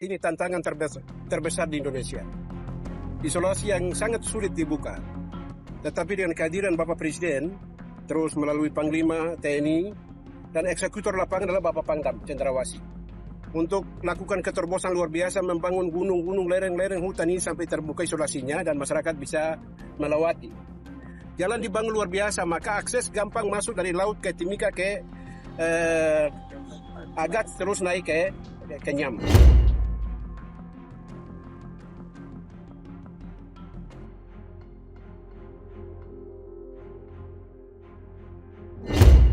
Ini tantangan terbesar di Indonesia. Isolasi yang sangat sulit dibuka. Tetapi dengan kehadiran Bapak Presiden, terus melalui Panglima TNI, dan eksekutor lapangan adalah Bapak Pangdam Cendrawasih. Untuk melakukan keterobosan luar biasa, membangun gunung-gunung, lereng-lereng hutan ini sampai terbuka isolasinya dan masyarakat bisa melewati. Jalan dibangun luar biasa, maka akses gampang masuk dari laut ke Timika ke Agak terus naik ke Nyam.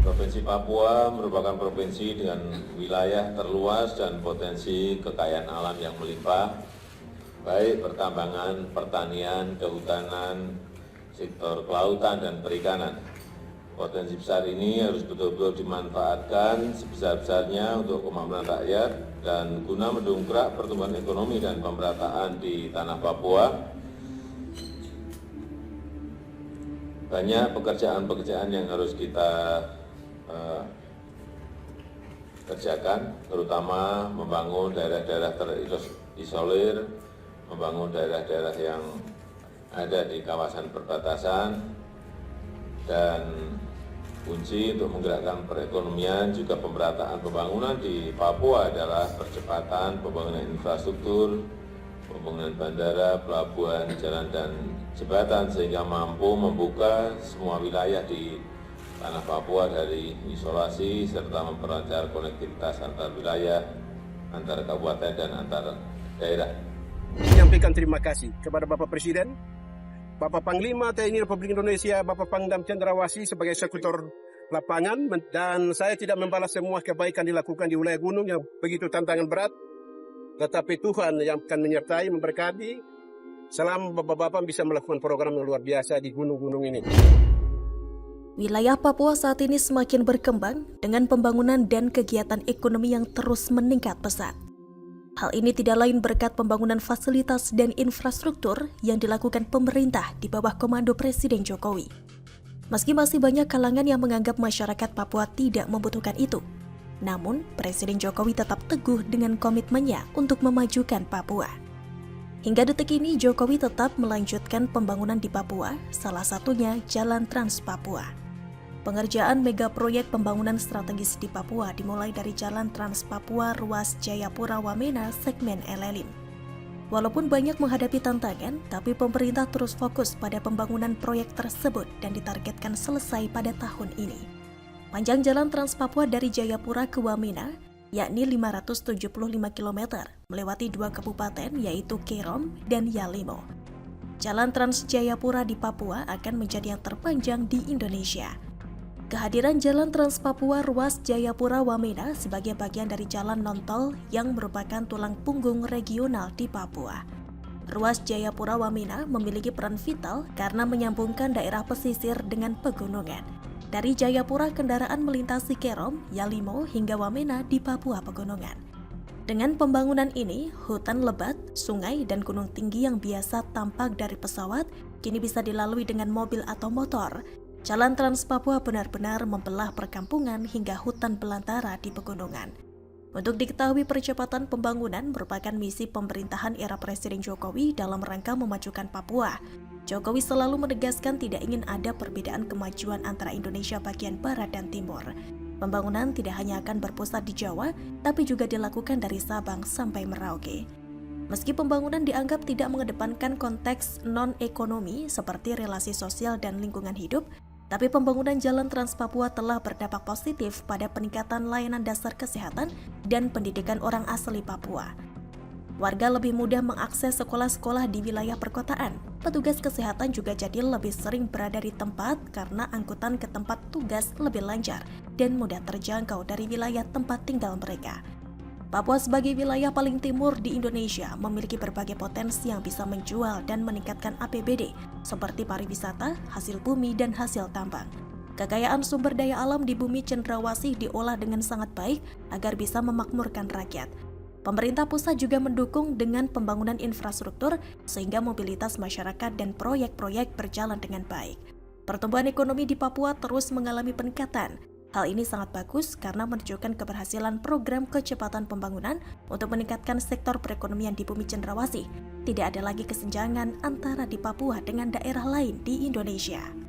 Provinsi Papua merupakan provinsi dengan wilayah terluas dan potensi kekayaan alam yang melimpah, baik pertambangan, pertanian, kehutanan, sektor kelautan, dan perikanan. Potensi besar ini harus betul-betul dimanfaatkan sebesar-besarnya untuk kemakmuran rakyat dan guna mendongkrak pertumbuhan ekonomi dan pemerataan di tanah Papua. Banyak pekerjaan-pekerjaan yang harus kita kerjakan, terutama membangun daerah-daerah terisolir, membangun daerah-daerah yang ada di kawasan perbatasan, dan kunci untuk menggerakkan perekonomian juga pemerataan pembangunan di Papua adalah percepatan pembangunan infrastruktur, pembangunan bandara, pelabuhan, jalan, dan jembatan sehingga mampu membuka semua wilayah di tanah Papua dari isolasi serta memperlancar konektivitas antar wilayah, antar kabupaten, dan antar daerah. Menyampaikan terima kasih kepada Bapak Presiden, Bapak Panglima TNI Republik Indonesia, Bapak Pangdam Cendrawasih sebagai eksekutor lapangan, dan saya tidak membalas semua kebaikan dilakukan di wilayah gunung yang begitu tantangan berat, tetapi Tuhan yang akan menyertai, memberkati selama Bapak-Bapak bisa melakukan program yang luar biasa di gunung-gunung ini. Wilayah Papua saat ini semakin berkembang dengan pembangunan dan kegiatan ekonomi yang terus meningkat pesat. Hal ini tidak lain berkat pembangunan fasilitas dan infrastruktur yang dilakukan pemerintah di bawah komando Presiden Jokowi. Meski masih banyak kalangan yang menganggap masyarakat Papua tidak membutuhkan itu, namun Presiden Jokowi tetap teguh dengan komitmennya untuk memajukan Papua. Hingga detik ini Jokowi tetap melanjutkan pembangunan di Papua, salah satunya Jalan Trans Papua. Pengerjaan mega proyek pembangunan strategis di Papua dimulai dari Jalan Trans Papua ruas Jayapura Wamena segmen Elelim. Walaupun banyak menghadapi tantangan, tapi pemerintah terus fokus pada pembangunan proyek tersebut dan ditargetkan selesai pada tahun ini. Panjang Jalan Trans Papua dari Jayapura ke Wamena, yakni 575 km, melewati 2 kabupaten yaitu Kerom dan Yalimo. Jalan Trans Jayapura di Papua akan menjadi yang terpanjang di Indonesia. Kehadiran Jalan Trans Papua ruas Jayapura Wamena sebagai bagian dari jalan non-tol yang merupakan tulang punggung regional di Papua. Ruas Jayapura Wamena memiliki peran vital karena menyambungkan daerah pesisir dengan pegunungan. Dari Jayapura, kendaraan melintasi Kerom, Yalimo, hingga Wamena di Papua Pegunungan. Dengan pembangunan ini, hutan lebat, sungai, dan gunung tinggi yang biasa tampak dari pesawat kini bisa dilalui dengan mobil atau motor. Jalan Trans Papua benar-benar membelah perkampungan hingga hutan belantara di pegunungan. Untuk diketahui, percepatan pembangunan merupakan misi pemerintahan era Presiden Jokowi dalam rangka memajukan Papua. Jokowi selalu menegaskan tidak ingin ada perbedaan kemajuan antara Indonesia bagian barat dan timur. Pembangunan tidak hanya akan berpusat di Jawa, tapi juga dilakukan dari Sabang sampai Merauke. Meski pembangunan dianggap tidak mengedepankan konteks non-ekonomi seperti relasi sosial dan lingkungan hidup, tapi pembangunan Jalan Trans Papua telah berdampak positif pada peningkatan layanan dasar kesehatan dan pendidikan orang asli Papua. Warga lebih mudah mengakses sekolah-sekolah di wilayah perkotaan. Petugas kesehatan juga jadi lebih sering berada di tempat karena angkutan ke tempat tugas lebih lancar dan mudah terjangkau dari wilayah tempat tinggal mereka. Papua sebagai wilayah paling timur di Indonesia memiliki berbagai potensi yang bisa menjual dan meningkatkan APBD seperti pariwisata, hasil bumi, dan hasil tambang. Kekayaan sumber daya alam di bumi Cendrawasih diolah dengan sangat baik agar bisa memakmurkan rakyat. Pemerintah pusat juga mendukung dengan pembangunan infrastruktur sehingga mobilitas masyarakat dan proyek-proyek berjalan dengan baik. Pertumbuhan ekonomi di Papua terus mengalami peningkatan. Hal ini sangat bagus karena menunjukkan keberhasilan program kecepatan pembangunan untuk meningkatkan sektor perekonomian di bumi cenderawasih. Tidak ada lagi kesenjangan antara di Papua dengan daerah lain di Indonesia.